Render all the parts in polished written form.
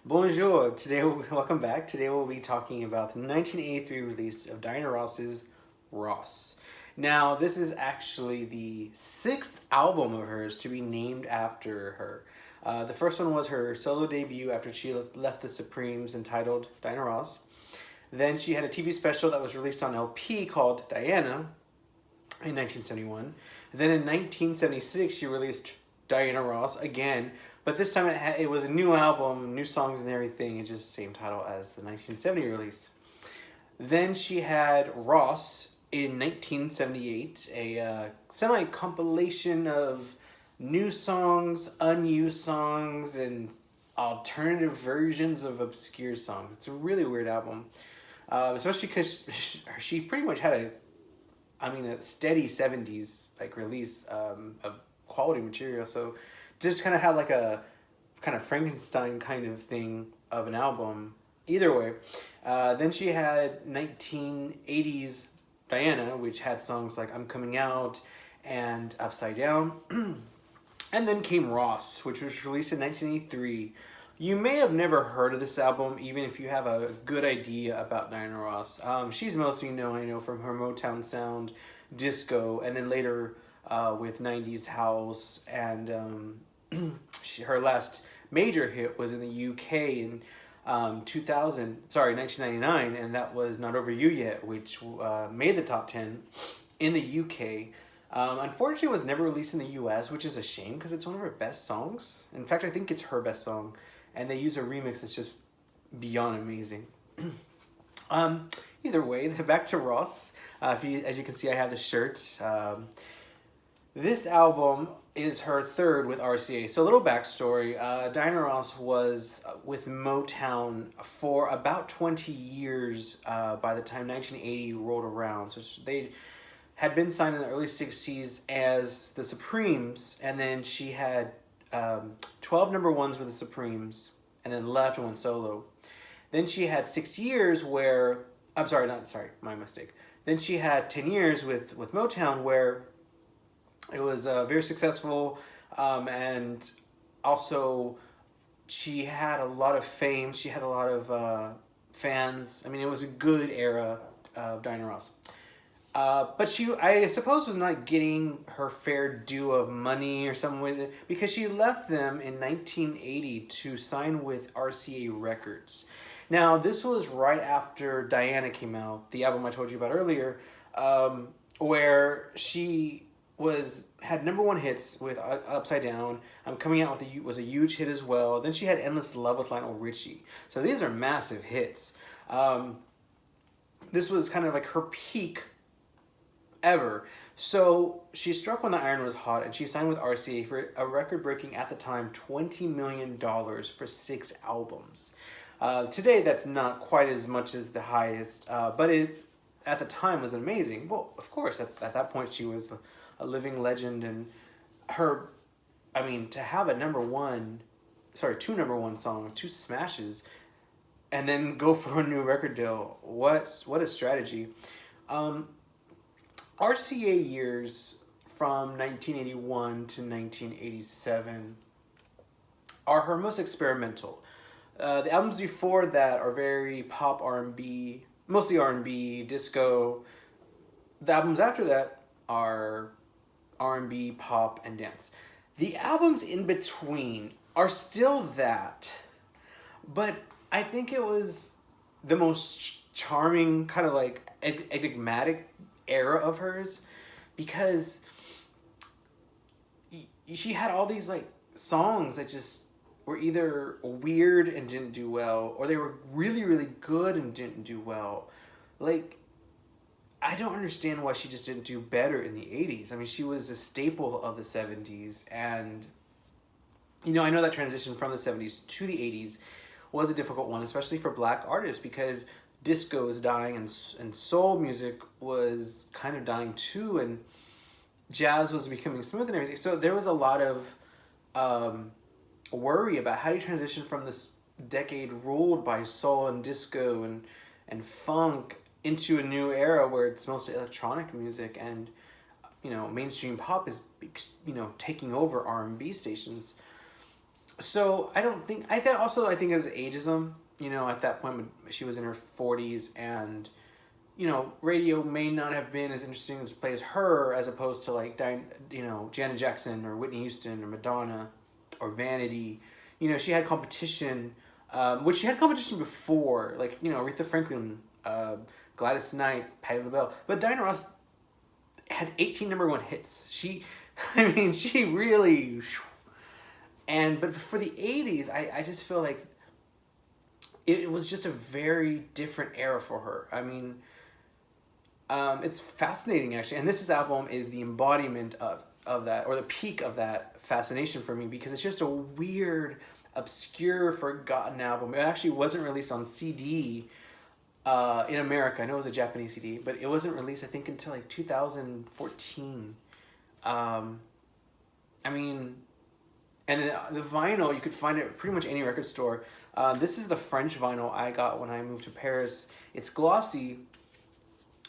Bonjour. Welcome back. Today we'll be talking about the 1983 release of Diana Ross's Ross. Now, this is actually the sixth album of hers to be named after her. The first one was her solo debut after she left the Supremes, entitled Diana Ross. Then she had a TV special that was released on LP called Diana in 1971. Then in 1976, she released Diana Ross again, but this time it was a new album, new songs and everything. It's just the same title as the 1970 release. Then she had Ross in 1978, a semi compilation of new songs, unused songs, and alternative versions of obscure songs. It's a really weird album, especially because she pretty much had a steady 70s like release of quality material. So just kind of had like a kind of Frankenstein kind of thing of an album. Either way, then she had 1980s Diana, which had songs like I'm Coming Out and Upside Down. And then came Ross, which was released in 1983. You may have never heard of this album, even if you have a good idea about Diana Ross. She's mostly known, I know, from her Motown sound, disco, and then later with 90s house. And her last major hit was in the UK in 1999, and that was Not Over You Yet, which made the top 10 in the UK. Unfortunately, it was never released in the US, which is a shame because it's one of her best songs. In fact, I think it's her best song, and they use a remix that's just beyond amazing. Either way, back to Ross. As you can see, I have the shirt. This album is her third with RCA. So a little backstory. Diana Ross was with Motown for about 20 years by the time 1980 rolled around. So they had been signed in the early 60s as the Supremes, and then she had 12 number ones with the Supremes, and then left and went solo. Then she had 6 years where, my mistake. Then she had 10 years with Motown where it was very successful, and also she had a lot of fame. She had a lot of fans. I mean, it was a good era of Diana Ross. But she, I suppose, was not getting her fair due of money or something with it, because she left them in 1980 to sign with RCA Records. Now, this was right after Diana came out, the album I told you about earlier, where she had number one hits with Upside Down. Coming Out was a huge hit as well. Then she had Endless Love with Lionel Richie. So these are massive hits. This was kind of like her peak ever. So she struck when the iron was hot, and she signed with RCA for a record-breaking, at the time, $20 million for 6 albums. Today, that's not quite as much as the highest, but at the time was amazing. Well, of course, at that point she was a living legend, and to have two number one songs, 2 smashes, and then go for a new record deal. What a strategy. RCA years from 1981 to 1987 are her most experimental. The albums before that are very pop R&B, mostly R&B, disco. The albums after that are R&B, pop, and dance. The albums in between are still that, but I think it was the most charming, kind of like enigmatic era of hers, because she had all these like songs that just were either weird and didn't do well, or they were really, really good and didn't do well. Like, I don't understand why she just didn't do better in the 80s. I mean, she was a staple of the 70s, and I know that transition from the 70s to the 80s was a difficult one, especially for black artists, because disco was dying, and soul music was kind of dying too, and jazz was becoming smooth and everything. So there was a lot of worry about how do you transition from this decade ruled by soul and disco and funk into a new era where it's mostly electronic music, and mainstream pop is taking over R&B stations. So I don't think I think also I think as ageism, you know, at that point when she was in her 40s, and you know, radio may not have been as interesting to play as her as opposed to like you know, Janet Jackson or Whitney Houston or Madonna or Vanity. You know, she had competition, which she had competition before, like you know, Aretha Franklin, Gladys Knight, Patti LaBelle, but Diana Ross had 18 number one hits. She, I mean, she really. And but for the 80s, I just feel like it was just a very different era for her. I mean, it's fascinating actually, and this album is the embodiment of that, or the peak of that fascination for me, because it's just a weird, obscure, forgotten album. It actually wasn't released on CD in America. I know it was a Japanese CD, but it wasn't released I think until like 2014. I mean, and then the vinyl, you could find it at pretty much any record store. This is the French vinyl I got when I moved to Paris. It's glossy.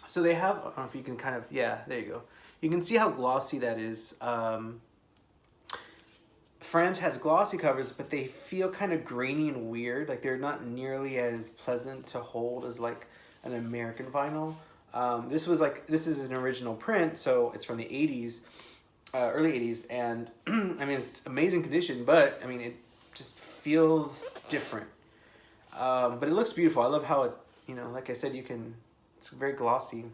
So they have, I don't know if you can kind of, yeah, there you go. You can see how glossy that is. France has glossy covers, but they feel kind of grainy and weird. Like they're not nearly as pleasant to hold as like an American vinyl. This is an original print, so it's from the 80s, early 80s, and I mean, it's amazing condition, but I mean, it just feels different. But it looks beautiful. I love how it, you know, like I said, it's very glossy.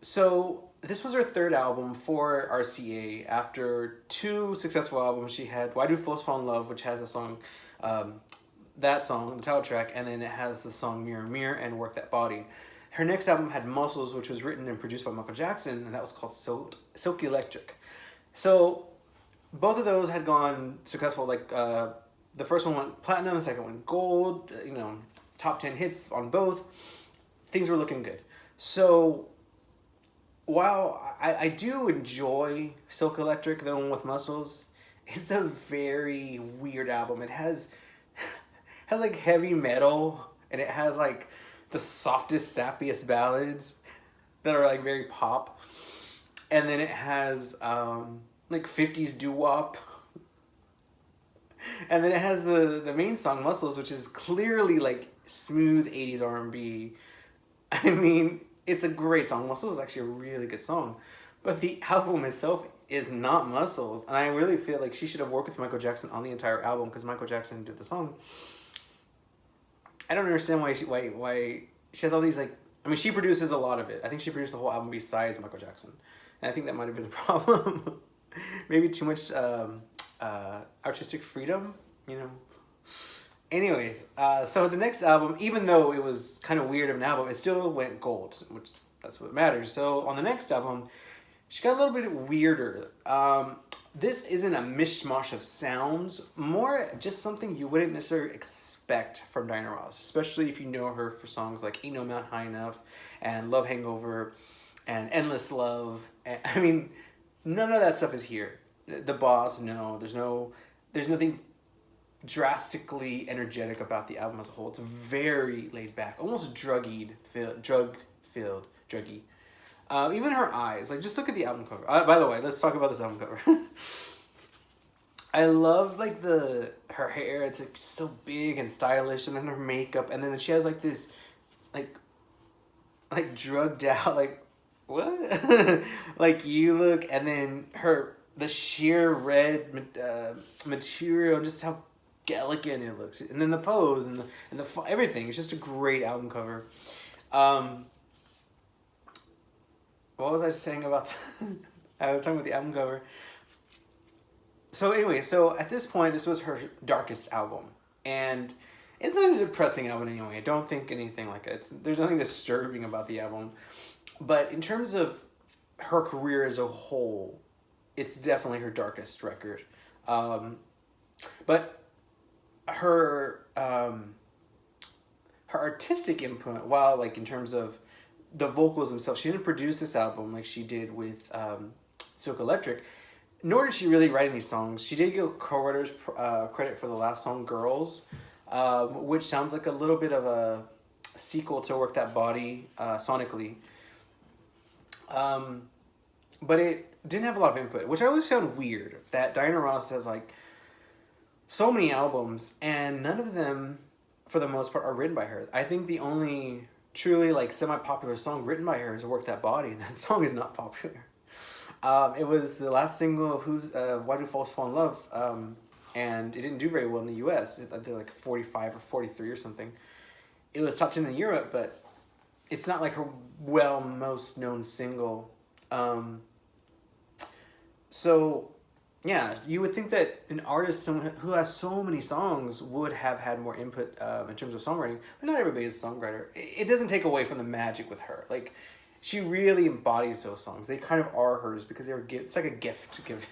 So this was her third album for RCA. After two successful albums, she had Why Do Fools Fall in Love, which has a song, that song, the title track, and then it has the song Mirror Mirror and Work That Body. Her next album had Muscles, which was written and produced by Michael Jackson, and that was called Silk Electric. So both of those had gone successful. Like the first one went platinum, the second went gold. You know, top 10 hits on both. Things were looking good. So while I do enjoy Silk Electric, the one with Muscles, it's a very weird album. It has like heavy metal, and it has like the softest, sappiest ballads that are like very pop. And then it has like 50s doo-wop. And then it has the main song, Muscles, which is clearly like smooth 80s R&B. I mean, it's a great song. Muscles is actually a really good song. But the album itself is not Muscles. And I really feel like she should have worked with Michael Jackson on the entire album, because Michael Jackson did the song. I don't understand why she has all these, like, I mean, she produces a lot of it. I think she produced the whole album besides Michael Jackson. And I think that might have been a problem. Maybe too much artistic freedom, you know. Anyways, so the next album, even though it was kind of weird of an album, it still went gold, which that's what matters. So on the next album, she got a little bit weirder. This isn't a mishmash of sounds, more just something you wouldn't necessarily expect from Diana Ross, especially if you know her for songs like Ain't No Mountain High Enough and Love Hangover and Endless Love. And, I mean, none of that stuff is here. The Boss, no. There's nothing drastically energetic about the album as a whole. It's very laid back, almost druggy. Even her eyes, like, just look at the album cover. By the way, let's talk about this album cover. I love like her hair. It's like so big and stylish, and then her makeup, and then she has like this, like drugged out, like what, like you look, and then the sheer red material, just how elegant it looks, and then the pose and the everything. It's just a great album cover. What was I saying about I was talking about the album cover. So anyway, so at this point, this was her darkest album, and it's not a depressing album anyway. I don't think anything like it. There's nothing disturbing about the album, but in terms of her career as a whole, it's definitely her darkest record. But her artistic input, while like in terms of the vocals themselves, she didn't produce this album like she did with Silk Electric, nor did she really write any songs. She did get co-writer's credit for the last song, Girls, which sounds like a little bit of a sequel to Work That Body sonically. But didn't have a lot of input, which I always found weird. That Diana Ross has like so many albums, and none of them, for the most part, are written by her. I think the only truly like semi-popular song written by her is "Work That Body," and that song is not popular. It was the last single of "Why Do Fools Fall in Love," and it didn't do very well in the U.S. I think like 45 or 43 or something. It was top 10 in Europe, but it's not like her most known single. So, yeah, you would think that an artist who has so many songs would have had more input in terms of songwriting, but not everybody is a songwriter. It doesn't take away from the magic with her. Like, she really embodies those songs. They kind of are hers because it's like a gift giving.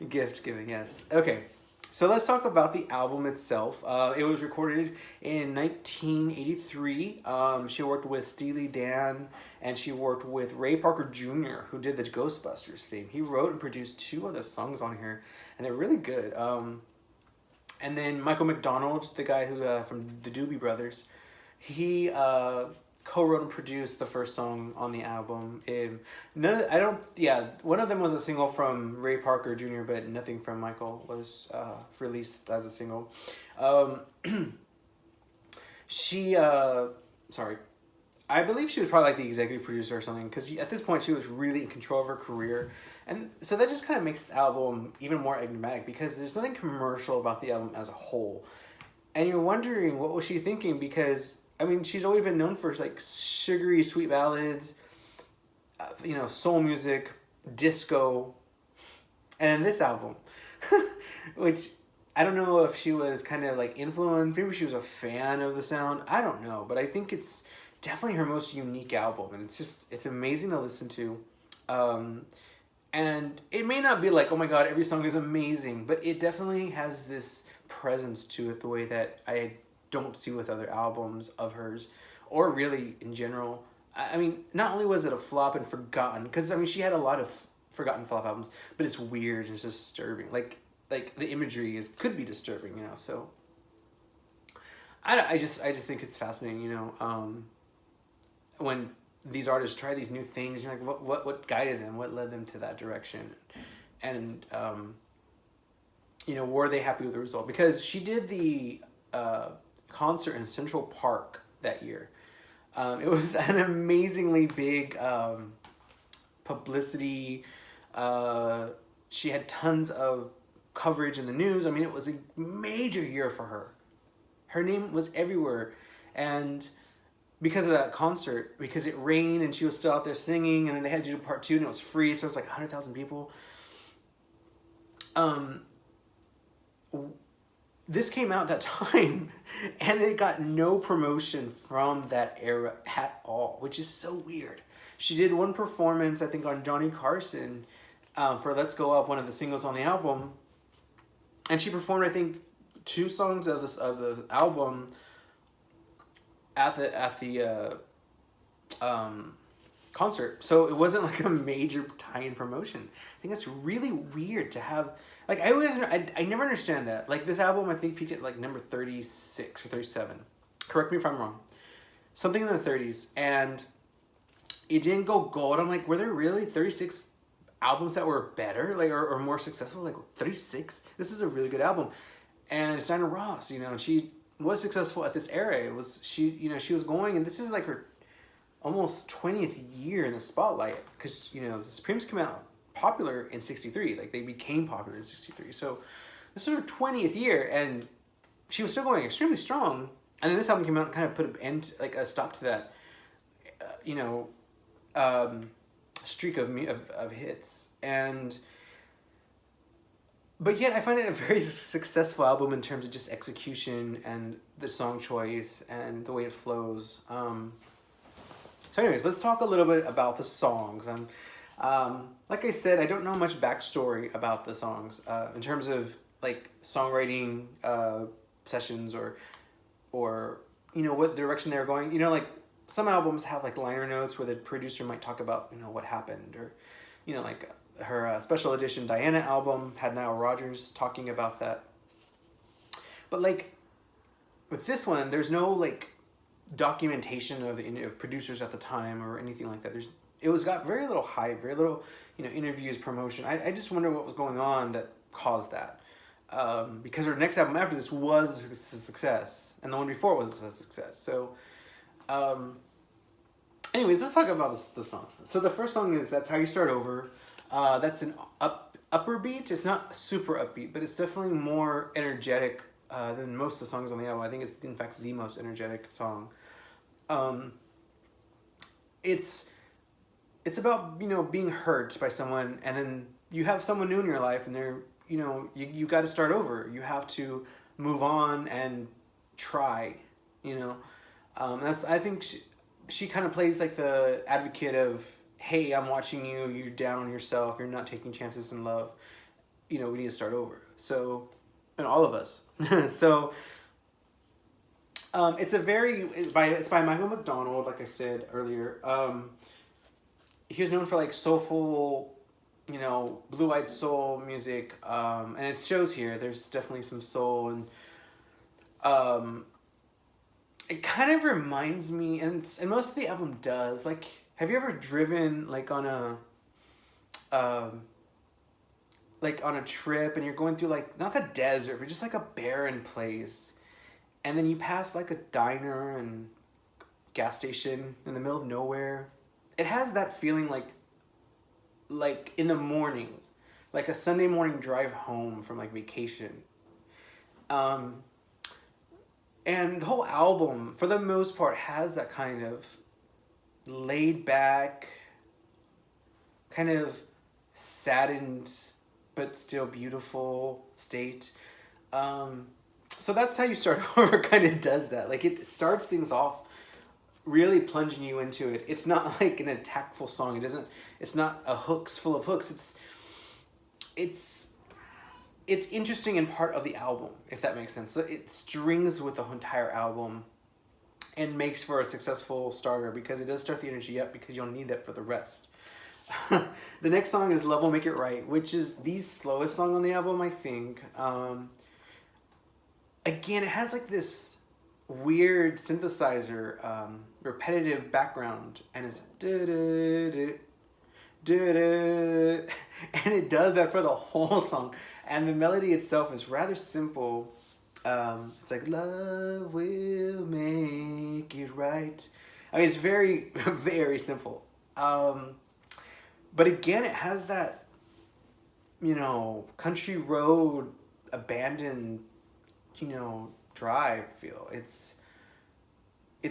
Gift giving, yes. Okay, so let's talk about the album itself. It was recorded in 1983. She worked with Steely Dan, and she worked with Ray Parker Jr., who did the Ghostbusters theme. He wrote and produced 2 of the songs on here, and they're really good. And then Michael McDonald, the guy who from the Doobie Brothers, he co-wrote and produced the first song on the album. One of them was a single from Ray Parker Jr., but nothing from Michael was released as a single. I believe she was probably like the executive producer or something, because at this point she was really in control of her career. And so that just kind of makes this album even more enigmatic, because there's nothing commercial about the album as a whole. And you're wondering, what was she thinking? Because, I mean, she's always been known for like sugary, sweet ballads, soul music, disco, and this album, which I don't know if she was kind of like influenced. Maybe she was a fan of the sound. I don't know, but I think it's definitely her most unique album, and it's amazing to listen to. And it may not be like, oh my god, every song is amazing, but it definitely has this presence to it, the way that I don't see with other albums of hers, or really in general. I mean, not only was it a flop and forgotten, because I mean she had a lot of forgotten flop albums, but it's weird and it's disturbing. Like the imagery could be disturbing, So I just think it's fascinating, when these artists try these new things. You're like, what guided them? What led them to that direction? And were they happy with the result? Because she did the concert in Central Park that year. It was an amazingly big publicity. She had tons of coverage in the news. I mean, it was a major year for her. Her name was everywhere. And because of that concert, because it rained and she was still out there singing, and then they had to do part 2 and it was free, so it was like 100,000 people. This came out that time, and it got no promotion from that era at all, which is so weird. She did one performance, I think, on Johnny Carson for "Let's Go Up," one of the singles on the album, and she performed, I think, 2 songs of the album at the concert. So it wasn't like a major tie-in promotion. I think that's really weird to have. Like, I never understand that. Like, this album, I think, peaked at like number 36 or 37. Correct me if I'm wrong. Something in the 30s, and it didn't go gold. I'm like, were there really 36 albums that were better, like, or more successful? Like, 36? This is a really good album. And it's Diana Ross, and she was successful at this era. It was, she was going, and this is like her almost 20th year in the spotlight, because, the Supremes came out popular in 63. Like, they became popular in 63. So this was her 20th year, and she was still going extremely strong. And then this album came out and kind of put an end, like a stop to that, streak of hits. But yet I find it a very successful album in terms of just execution and the song choice and the way it flows. So anyways, let's talk a little bit about the songs. And like I said, I don't know much backstory about the songs in terms of like songwriting sessions or what direction they're going. Like some albums have like liner notes where the producer might talk about what happened, or like her special edition Diana album had Nile Rodgers talking about that. But like with this one, there's no like documentation of the producers at the time or anything like that. it was got very little hype, very little, interviews, promotion. I just wonder what was going on that caused that. Because her next album after this was a success, and the one before was a success. So, anyways, let's talk about the songs. So the first song is "That's How You Start Over." That's an upper beat. It's not super upbeat, but it's definitely more energetic than most of the songs on the album. I think it's in fact the most energetic song. It's about being hurt by someone, and then you have someone new in your life, and they're you got to start over. You have to move on and try. That's I think she kind of plays like the advocate of, hey, I'm watching you. You're down on yourself. You're not taking chances in love. We need to start over. So, and all of us. So, it's by Michael McDonald, like I said earlier. He was known for like soulful, blue-eyed soul music, and it shows here. There's definitely some soul, and it kind of reminds me, and most of the album does. Like, have you ever driven like on a trip, and you're going through like not the desert, but just like a barren place, and then you pass like a diner and gas station in the middle of nowhere? It has that feeling like in the morning, like a Sunday morning drive home from like vacation. And the whole album, for the most part, has that kind of laid back, kind of saddened, but still beautiful state. So That's How You Start Over kind of does that. Like, it starts things off really plunging you into it. It's not like an attackful song. It's not a hooks full of hooks. It's interesting and part of the album, if that makes sense. So it strings with the entire album and makes for a successful starter, because it does start the energy up, because you'll need that for the rest. The next song is Love Will Make It Right, which is the slowest song on the album, I think. Again, it has like this weird synthesizer, repetitive background, and it's and it does that for the whole song. And the melody itself is rather simple. It's like, love will make it right. I mean, it's very, very simple. But again, it has that, country road, abandoned, drive feel. It's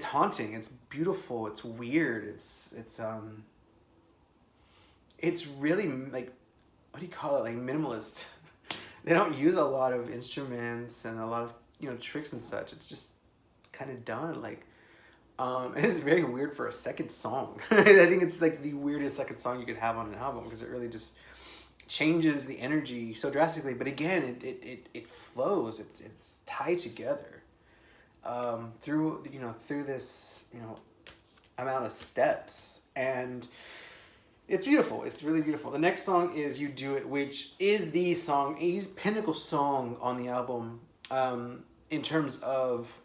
haunting. It's beautiful. It's weird. It's really like, what do you call it? Like minimalist. They don't use a lot of instruments and a lot of tricks and such. It's just kind of done like, and it's very weird for a second song. I think it's like the weirdest second song you could have on an album, because it really just changes the energy so drastically. But again, it flows. It's tied together through this amount of steps, and it's beautiful. It's really beautiful. The next song is You Do It, which is the song, a pinnacle song on the album, in terms of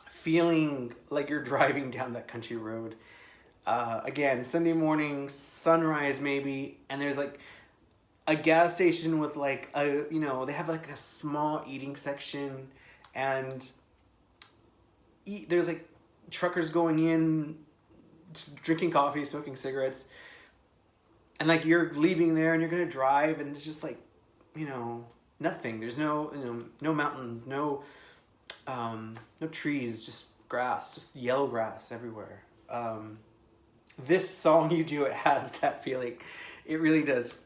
feeling like you're driving down that country road. Again, Sunday morning, sunrise maybe, and there's like a gas station with like they have like a small eating section, and there's like truckers going in, drinking coffee, smoking cigarettes. And like you're leaving there and you're gonna drive, and it's just like, nothing. There's no no mountains, no trees, just grass, just yellow grass everywhere. This song, You Do It, has that feeling. It really does.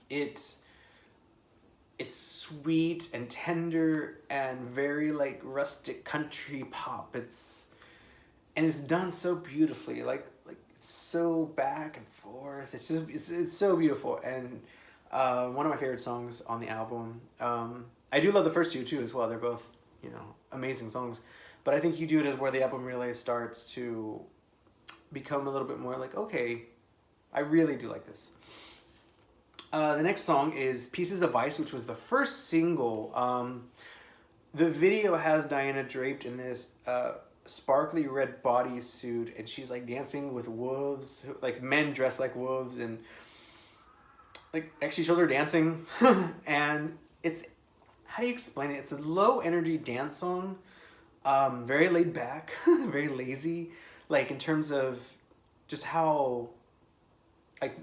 It's sweet and tender and very like rustic country pop. It's done so beautifully. Like it's so back and forth. It's so beautiful, and one of my favorite songs on the album. I do love the first two too as well. They're both amazing songs, but I think You Do It is where the album really starts to become a little bit more like, okay, I really do like this. The next song is Pieces of Ice, which was the first single. The video has Diana draped in this sparkly red bodysuit, and she's like dancing with wolves, like men dressed like wolves, and like actually shows her dancing. And it's, how do you explain it? It's a low energy dance song, very laid back, very lazy, like in terms of just how like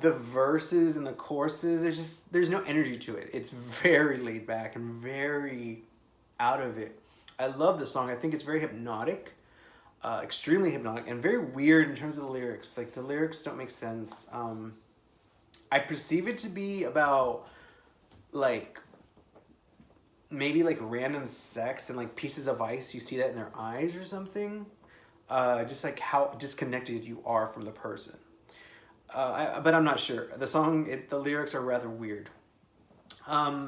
the verses and the choruses, there's no energy to it. It's very laid back and very out of it. I love the song. I think it's very hypnotic, extremely hypnotic, and very weird in terms of the lyrics. Like the lyrics don't make sense. I perceive it to be about like maybe like random sex and like pieces of ice. You see that in their eyes or something. Just like how disconnected you are from the person. But I'm not sure. The song, the lyrics are rather weird.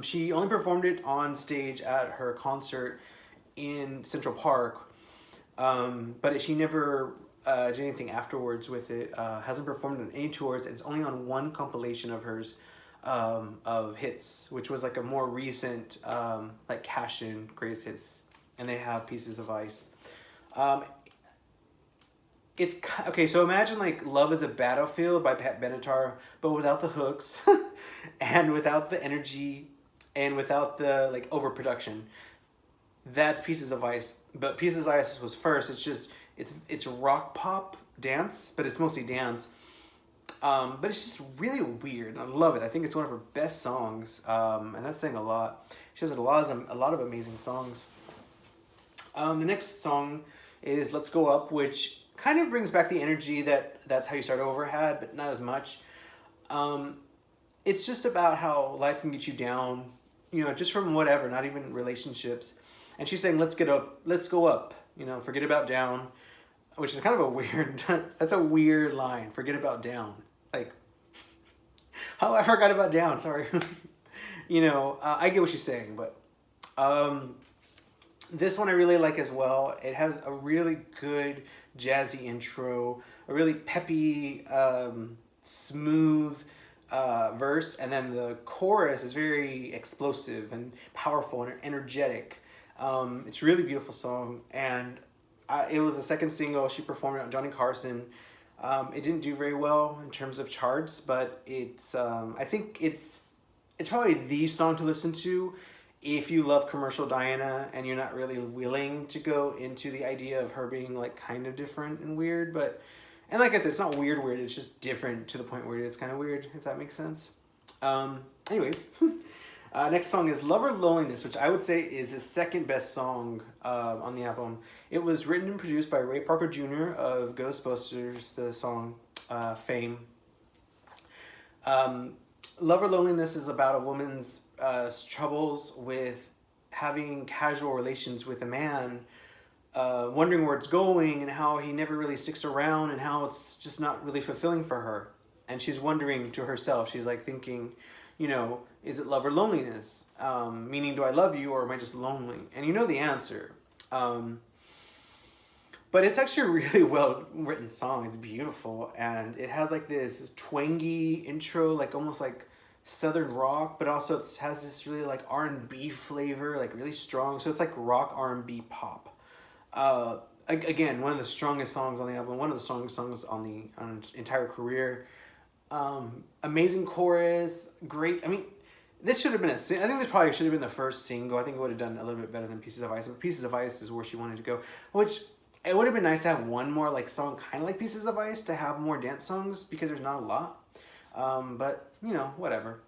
She only performed it on stage at her concert in Central Park, but she never did anything afterwards with it. Hasn't performed on any tours. It's only on one compilation of hers, of hits, which was like a more recent, like cash-in greatest hits, and they have Pieces of Ice. It's okay. So imagine like "Love Is a Battlefield" by Pat Benatar, but without the hooks, and without the energy, and without the like overproduction. That's Pieces of Ice. But Pieces of Ice was first. It's just it's rock pop dance, but it's mostly dance. But it's just really weird. I love it. I think it's one of her best songs, and that's saying a lot. She has a lot of amazing songs. The next song is "Let's Go Up," which kind of brings back the energy That's How You Start Over had, but not as much. It's just about how life can get you down, just from whatever, not even relationships. And she's saying, let's get up, let's go up, forget about down, which is kind of a weird, that's a weird line, forget about down. Like, oh, I forgot about down, sorry. I get what she's saying, but this one I really like as well. It has a really good jazzy intro, a really peppy, smooth verse, and then the chorus is very explosive and powerful and energetic. It's a really beautiful song, and it was the second single. She performed it on Johnny Carson. It didn't do very well in terms of charts, but it's I think it's probably the song to listen to if you love commercial Diana and you're not really willing to go into the idea of her being like kind of different and weird. But, and like I said, it's not weird, it's just different to the point where it's kind of weird, if that makes sense. Anyways, next song is "Love or Loneliness," which I would say is the second best song on the album. It was written and produced by Ray Parker Jr. of Ghostbusters, the song fame. "Love or Loneliness" is about a woman's troubles with having casual relations with a man, wondering where it's going and how he never really sticks around and how it's just not really fulfilling for her. And she's wondering to herself, she's like thinking, is it love or loneliness? Meaning, do I love you or am I just lonely? And you know the answer. But it's actually a really well written song. It's beautiful. And it has like this twangy intro, like almost like southern rock, but also it has this really like R&B flavor, like really strong. So it's like rock R&B pop. Again, one of the strongest songs on the album, one of the strongest songs on the entire career. Amazing chorus, great. I mean, this should have been I think this probably should have been the first single. I think it would have done a little bit better than Pieces of Ice. But Pieces of Ice is where she wanted to go, which it would have been nice to have one more like song kind of like Pieces of Ice, to have more dance songs, because there's not a lot. But whatever.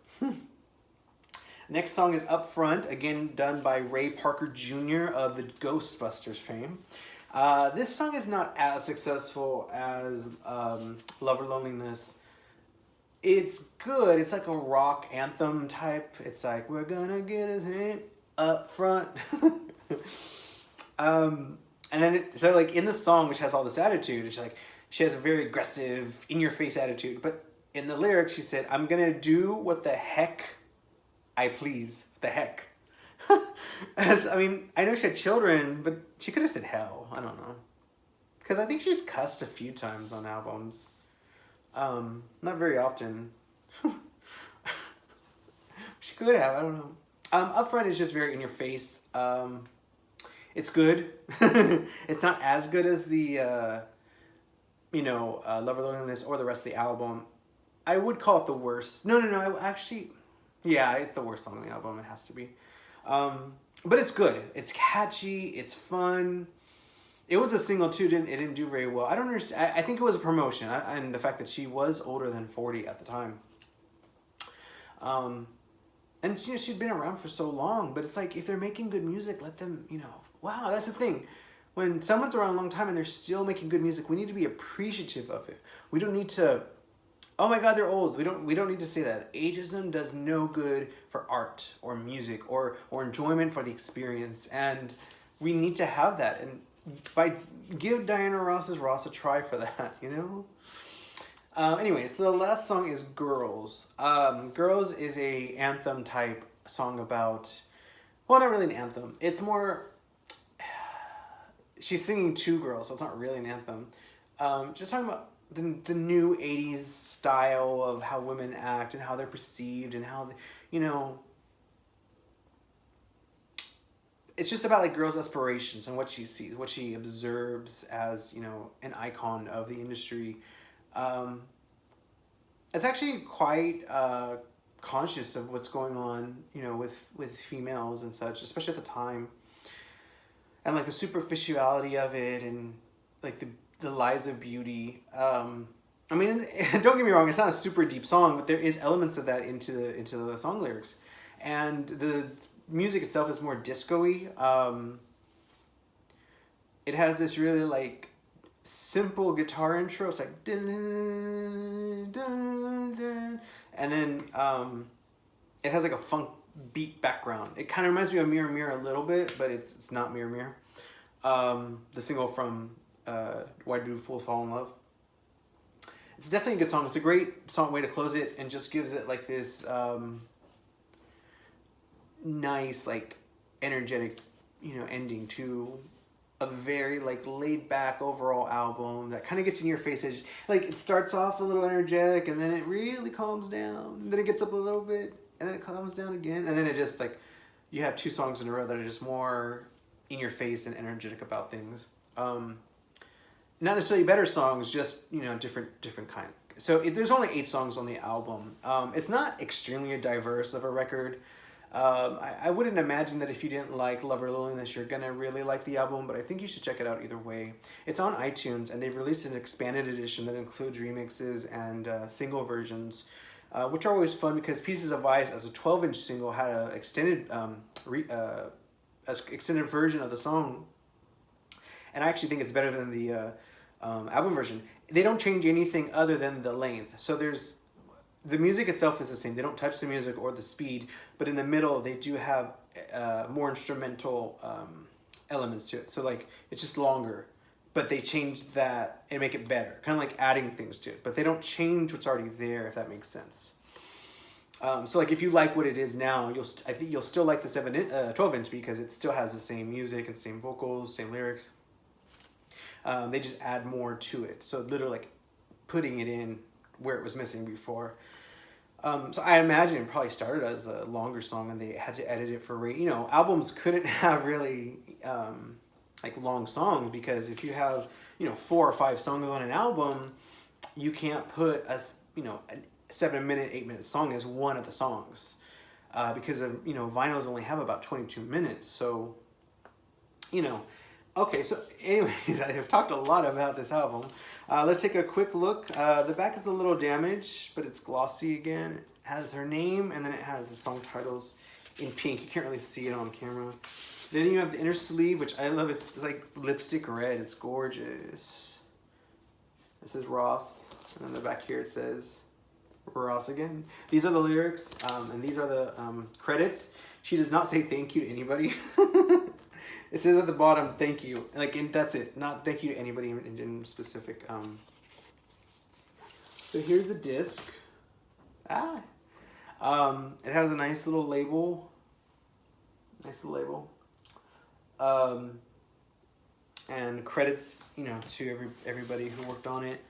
Next song is "Up Front," again done by Ray Parker Jr. of the Ghostbusters fame. This song is not as successful as "Love or Loneliness." It's good. It's like a rock anthem type. It's like, we're gonna get his hand up front. And then so like in the song, which has all this attitude, it's like she has a very aggressive, in-your-face attitude. But in the lyrics, she said, "I'm gonna do what the heck I please." The heck. I know she had children, but she could have said hell. I don't know. Because I think she's cussed a few times on albums. Not very often. She could have, I don't know. Up Front is just very in your face. It's good. It's not as good as the Love or Loneliness or the rest of the album. I would call it the worst. No. Actually, yeah, it's the worst song on the album. It has to be. But it's good. It's catchy. It's fun. It was a single too. It didn't do very well. I don't understand. I think it was a promotion, and the fact that she was older than 40 at the time. And she'd been around for so long. But it's like, if they're making good music, let them. Wow, that's the thing. When someone's around a long time and they're still making good music, we need to be appreciative of it. We don't need to, oh my God, they're old. We don't need to say that. Ageism does no good for art or music or enjoyment for the experience. And we need to have that. And give Diana Ross's Ross a try for that, Anyway, so the last song is Girls. Girls is a anthem type song about, well, not really an anthem. It's more, she's singing to girls, so it's not really an anthem. Just talking about the new 80s style of how women act and how they're perceived and how, it's just about like girls' aspirations and what she sees, what she observes as, an icon of the industry. It's actually quite conscious of what's going on, with females and such, especially at the time. And like the superficiality of it and like the lies of beauty. I mean, don't get me wrong, it's not a super deep song, but there is elements of that into the song lyrics. And the music itself is more disco-y. It has this really like simple guitar intro. It's like dun, dun, dun, and then it has like a funk beat background. It kind of reminds me of Mirror Mirror a little bit, but it's not Mirror Mirror. The single from Why Do Fools Fall in Love. It's definitely a good song. It's a great song way to close it, and just gives it like this nice, like energetic, ending to a very like laid back overall album that kind of gets in your face. As like it starts off a little energetic, and then it really calms down, and then it gets up a little bit, and then it calms down again, and then it just like, you have two songs in a row that are just more in your face and energetic about things. Not necessarily better songs, just different kind. So there's only 8 songs on the album. It's not extremely diverse of a record. I wouldn't imagine that if you didn't like Love or Loneliness, you're gonna really like the album, but I think you should check it out either way. It's on iTunes, and they've released an expanded edition that includes remixes and single versions, which are always fun because Pieces of Ice, as a 12-inch single, had an extended version of the song, and I actually think it's better than the album version. They don't change anything other than the length. So the music itself is the same. They don't touch the music or the speed, but in the middle they do have more instrumental elements to it. So like it's just longer, but they change that and make it better, kind of like adding things to it. But they don't change what's already there, if that makes sense. So like if you like what it is now, I think you'll still like the 12-inch because it still has the same music and same vocals, same lyrics. They just add more to it. So literally like putting it in where it was missing before. So I imagine it probably started as a longer song and they had to edit it for albums couldn't have really like long songs, because if you have 4 or 5 songs on an album, you can't put a 7-minute, 8-minute song as one of the songs, because of vinyls only have about 22 minutes. So okay, so anyways, I have talked a lot about this album. Let's take a quick look. The back is a little damaged, but it's glossy again. It has her name, and then it has the song titles in pink. You can't really see it on camera. Then you have the inner sleeve, which I love. It's like lipstick red. It's gorgeous. It says Ross, and then the back here it says Ross again. These are the lyrics, and these are the credits. She does not say thank you to anybody. It says at the bottom, thank you. And that's it. Not thank you to anybody in specific. So here's the disc. It has a nice little label. And credits, to everybody who worked on it.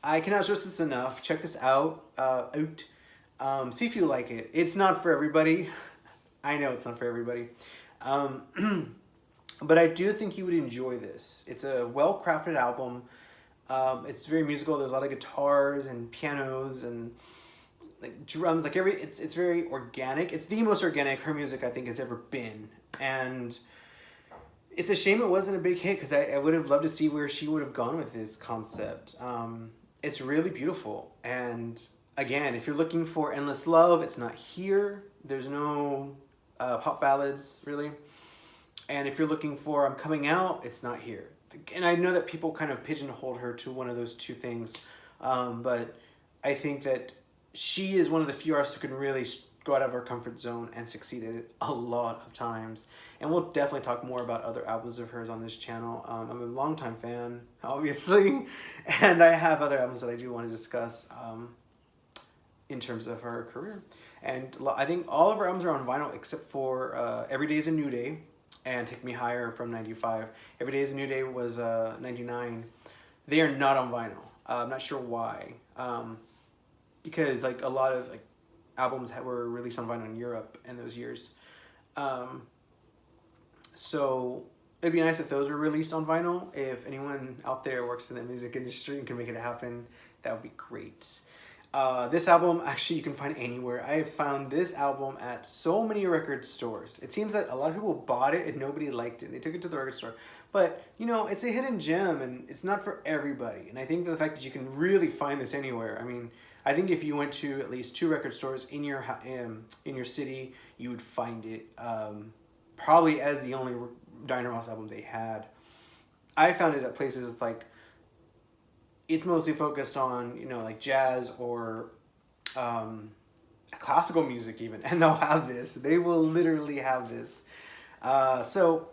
I cannot stress this enough. Check this out. See if you like it. It's not for everybody. I know it's not for everybody. But I do think you would enjoy this. It's a well-crafted album. It's very musical. There's a lot of guitars and pianos and like drums. Like it's very organic. It's the most organic her music I think has ever been. And it's a shame it wasn't a big hit because I would have loved to see where she would have gone with this concept. It's really beautiful. And again, if you're looking for endless love, it's not here. There's no pop ballads really. And if you're looking for I'm coming out, it's not here. And I know that people kind of pigeonholed her to one of those two things. But I think that she is one of the few artists who can really go out of her comfort zone and succeed at it a lot of times. And we'll definitely talk more about other albums of hers on this channel. I'm a longtime fan, obviously. And I have other albums that I do want to discuss in terms of her career. And I think all of her albums are on vinyl except for Every Day is a New Day and Take Me Higher from 95. Every Day is a New Day was 99. They are not on vinyl. I'm not sure why. Because like a lot of like albums that were released on vinyl in Europe in those years. So it'd be nice if those were released on vinyl. If anyone out there works in the music industry and can make it happen, that would be great. This album, actually, you can find anywhere. I have found this album at so many record stores. It seems that a lot of people bought it and nobody liked it. They took it to the record store. But, you know, it's a hidden gem and it's not for everybody. And I think the fact that you can really find this anywhere. I mean, I think if you went to at least 2 record stores in your city, you would find it. Probably as the only Diana Ross album they had. I found it at places like, it's mostly focused on, you know, like jazz or classical music even. And they'll have this. They will literally have this. So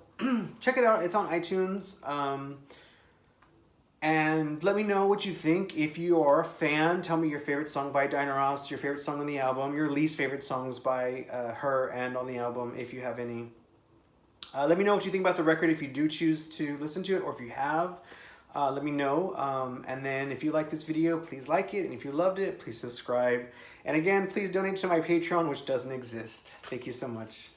check it out. It's on iTunes. And let me know what you think. If you are a fan, tell me your favorite song by Diana Ross, your favorite song on the album, your least favorite songs by her and on the album, if you have any. Let me know what you think about the record if you do choose to listen to it, or if you have. Let me know. And then if you like this video, please like it. And if you loved it, please subscribe. And again, please donate to my Patreon, which doesn't exist. Thank you so much.